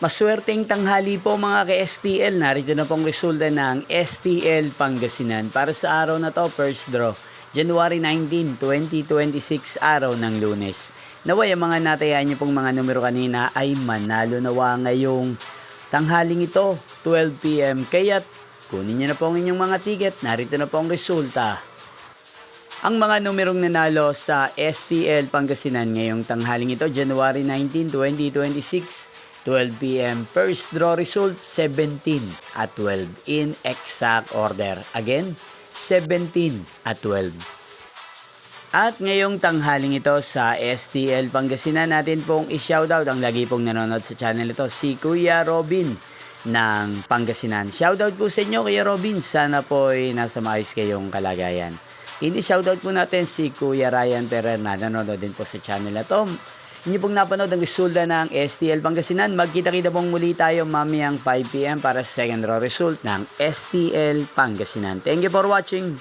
Maswerteng tanghali po mga ka-STL. Narito na pong resulta ng STL Pangasinan para sa araw na to, first draw. January 19, 2026, araw ng Lunes. Naway ang mga natayaan niyo pong mga numero kanina ay manalo nawa ngayong tanghaling ito, 12 PM. Kaya't kunin niyo na po ang inyong mga ticket. Narito na po ang resulta. Ang mga numerong nanalo sa STL Pangasinan ngayong tanghaling ito, January 19, 2026, 12 PM. First draw result, 17 at 12 in exact order. Again, 17 at 12. At ngayong tanghaling ito sa STL Pangasinan, natin pong i-shoutout ang lagi pong nanonood sa channel ito, si Kuya Robin ng Pangasinan. Shoutout po sa inyo, Kuya Robin. Sana po ay nasa maayos kayong kalagayan. Ini-shoutout po natin si Kuya Ryan Ferrer na nanonood din po sa channel na to. Inyo pong napanood ang resulta ng STL Pangasinan. Magkita-kita pong muli tayo mamayang 5 PM para sa second draw result ng STL Pangasinan. Thank you for watching.